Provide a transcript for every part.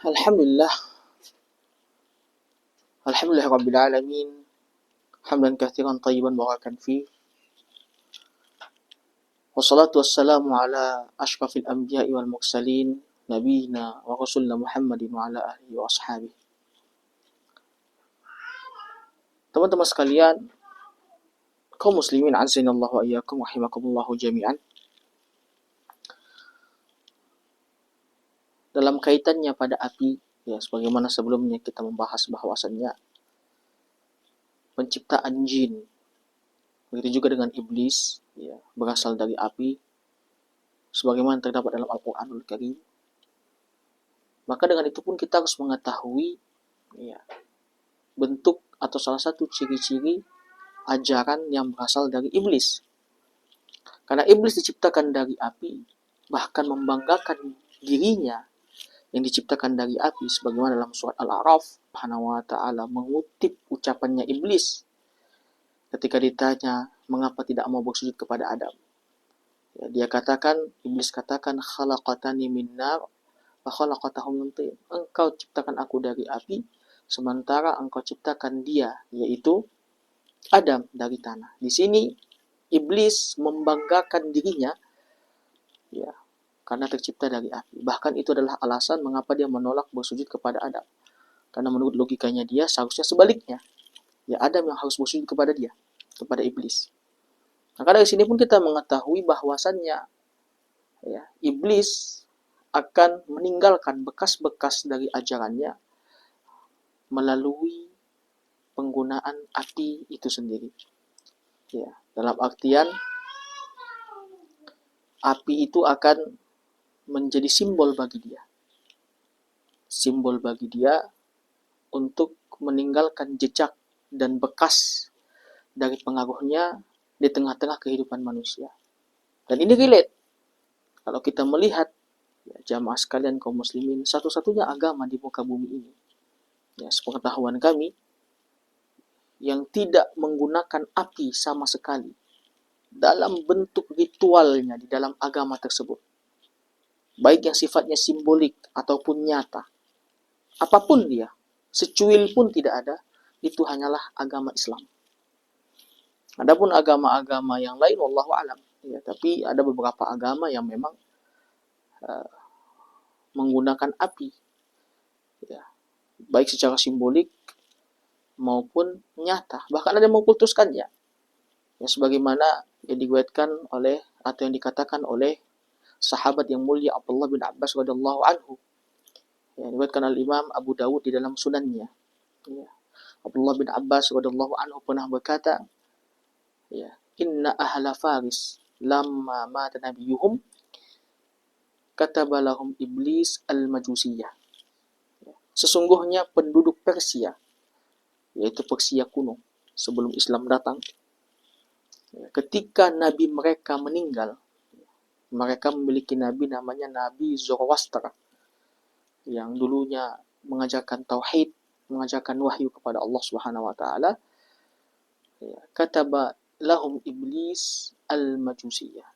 Alhamdulillah, alhamdulillah rabbil alamin, hamdan katsiran tayyiban barakan fi. Wassalatu wassalamu ala asyrafil anbiya'i wal mursalin, nabiyina wa rasulina Muhammadin wa ala alihi wa ashabihi. Teman-teman sekalian, kaum muslimin azanallahu wa iyyakum rahimakumullah jami'an. Dalam kaitannya pada api, ya sebagaimana sebelumnya kita membahas bahwasannya penciptaan jin, begitu juga dengan iblis, ya, berasal dari api, sebagaimana terdapat dalam Al-Quranul Karim. Maka dengan itu pun kita harus mengetahui, ya, bentuk atau salah satu ciri-ciri ajaran yang berasal dari iblis. Karena iblis diciptakan dari api, bahkan membanggakan dirinya yang diciptakan dari api, sebagaimana dalam surat Al-A'raf, Subhanahu wa ta'ala mengutip ucapannya iblis ketika ditanya mengapa tidak mau bersujud kepada Adam. Ya, iblis katakan, khalaqatani min nar wa khalaqatahu min tin. Engkau ciptakan aku dari api, sementara engkau ciptakan dia, yaitu Adam, dari tanah. Di sini iblis membanggakan dirinya, ya, karena tercipta dari api. Bahkan itu adalah alasan mengapa dia menolak bersujud kepada Adam. Karena menurut logikanya dia seharusnya sebaliknya. Ya, Adam yang harus bersujud kepada dia, kepada iblis. Maka dari sini pun kita mengetahui bahwasannya, ya, iblis akan meninggalkan bekas-bekas dari ajarannya melalui penggunaan api itu sendiri. Ya, dalam artian api itu akan menjadi simbol bagi dia. Simbol bagi dia untuk meninggalkan jejak dan bekas dari pengaruhnya di tengah-tengah kehidupan manusia. Dan ini relate. Kalau kita melihat, ya, jamaah sekalian kaum muslimin, satu-satunya agama di muka bumi ini, ya, sepengetahuan kami, yang tidak menggunakan api sama sekali dalam bentuk ritualnya di dalam agama tersebut, baik yang sifatnya simbolik ataupun nyata, apapun dia, secuil pun tidak ada, itu hanyalah agama Islam. Adapun agama-agama yang lain, wallahu alam, ya, tapi ada beberapa agama yang memang menggunakan api, ya, baik secara simbolik maupun nyata, bahkan ada yang mengkultuskannya, ya, sebagaimana yang diriwayatkan oleh atau yang dikatakan oleh sahabat yang mulia Abdullah bin Abbas radhiyallahu anhu, ya, diriwayatkan oleh Imam Abu Dawud di dalam sunannya. Ya, Abdullah bin Abbas radhiyallahu anhu pernah berkata, ya, inna ahla Faris lamma mata nabiyuhum kataba lahum iblis al-majusiyah. Ya, sesungguhnya penduduk Persia, yaitu Persia kuno sebelum Islam datang, ya, ketika nabi mereka meninggal, mereka memiliki nabi namanya Nabi Zoroaster, yang dulunya mengajarkan tauhid, mengajarkan wahyu kepada Allah Subhanahu wa taala. Ya, kataba lahum iblis al-majusiyah.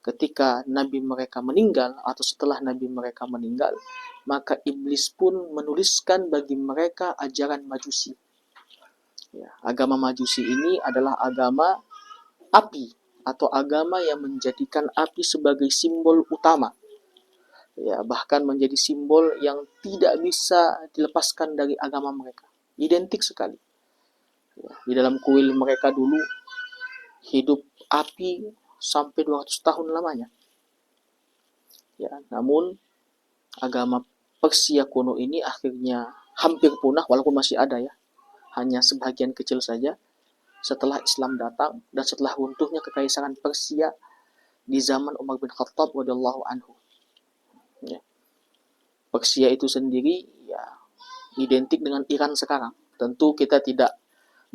Ketika nabi mereka meninggal atau setelah nabi mereka meninggal, maka iblis pun menuliskan bagi mereka ajaran Majusi. Ya, agama Majusi ini adalah agama api atau agama yang menjadikan api sebagai simbol utama, ya, bahkan menjadi simbol yang tidak bisa dilepaskan dari agama mereka, identik sekali, ya, di dalam kuil mereka dulu hidup api sampai 200 tahun lamanya, ya. Namun agama Persia kuno ini akhirnya hampir punah, walaupun masih ada, ya, hanya sebagian kecil saja setelah Islam datang dan setelah runtuhnya kekaisaran Persia di zaman Umar bin Khattab radhiyallahu anhu. Ya. Persia itu sendiri, ya, identik dengan Iran sekarang. Tentu kita tidak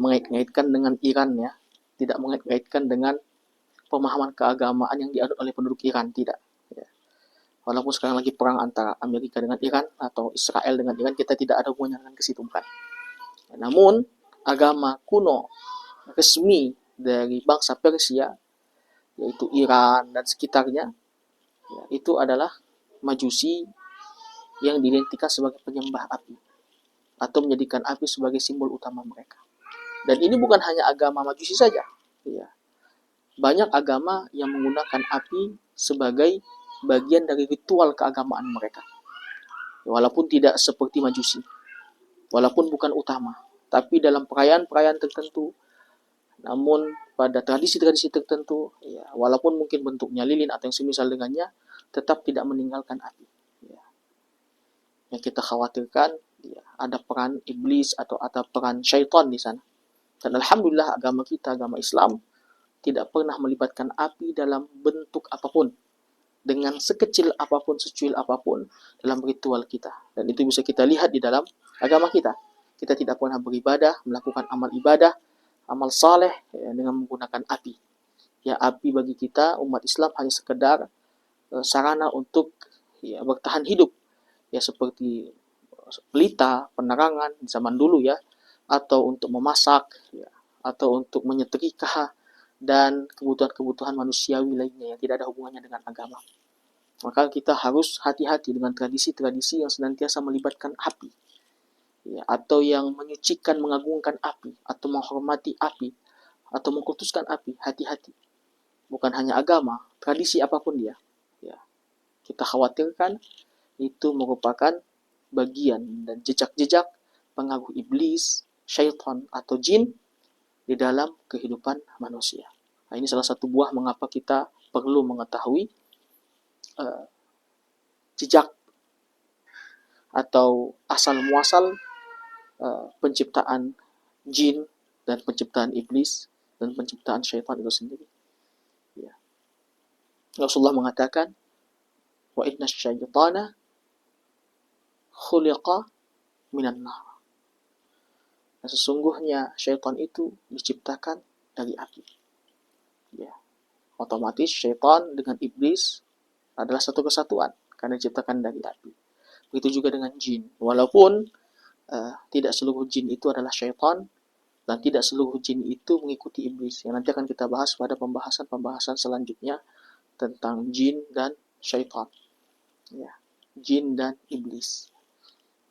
mengait-ngaitkan dengan Iran, ya, tidak mengait-ngaitkan dengan pemahaman keagamaan yang dianut oleh penduduk Iran, tidak. Ya. Walaupun sekarang lagi perang antara Amerika dengan Iran atau Israel dengan Iran, kita tidak ada hubungannya dengan kesitu, bukan. Ya, namun agama kuno resmi dari bangsa Persia, yaitu Iran dan sekitarnya, ya, itu adalah Majusi, yang diidentikan sebagai penyembah api atau menjadikan api sebagai simbol utama mereka. Dan ini bukan hanya agama Majusi saja. Ya. Banyak agama yang menggunakan api sebagai bagian dari ritual keagamaan mereka. Walaupun tidak seperti Majusi, walaupun bukan utama, tapi dalam perayaan-perayaan tertentu, namun pada tradisi-tradisi tertentu, ya, walaupun mungkin bentuknya lilin atau yang semisal dengannya, tetap tidak meninggalkan api. Ya. Yang kita khawatirkan, ya, ada peran iblis atau ada peran syaitan di sana. Dan alhamdulillah agama kita, agama Islam, tidak pernah melibatkan api dalam bentuk apapun, dengan sekecil apapun, secuil apapun dalam ritual kita. Dan itu bisa kita lihat di dalam agama kita. Kita tidak pernah beribadah, melakukan amal ibadah, amal saleh ya, dengan menggunakan api. Ya, api bagi kita umat Islam hanya sekedar sarana untuk ya, bertahan hidup. Ya, seperti pelita, penerangan zaman dulu ya, atau untuk memasak, ya, atau untuk menyetrika, dan kebutuhan-kebutuhan manusiawi lainnya yang tidak ada hubungannya dengan agama. Maka kita harus hati-hati dengan tradisi-tradisi yang senantiasa melibatkan api, ya, atau yang menyucikan, mengagungkan api, atau menghormati api, atau mengkultuskan api. Hati-hati. Bukan hanya agama, tradisi apapun dia. Ya. Kita khawatirkan itu merupakan bagian dan jejak-jejak pengaruh iblis, syaitan, atau jin di dalam kehidupan manusia. Nah, ini salah satu buah mengapa kita perlu mengetahui jejak atau asal muasal penciptaan jin dan penciptaan iblis dan penciptaan syaitan itu sendiri. Ya. Rasulullah mengatakan, wa inna syaitana khuliqa minan nar. Dan sesungguhnya syaitan itu diciptakan dari api. Ya. Otomatis syaitan dengan iblis adalah satu kesatuan karena diciptakan dari api. Begitu juga dengan jin. Walaupun tidak seluruh jin itu adalah syaitan dan tidak seluruh jin itu mengikuti iblis. Yang nanti akan kita bahas pada pembahasan-pembahasan selanjutnya tentang jin dan syaitan. Ya. Jin dan iblis.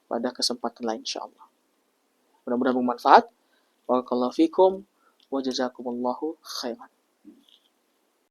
Pada kesempatan lain insyaAllah. Mudah-mudahan bermanfaat. Barakallahu fikum wa jazakumullahu khairan.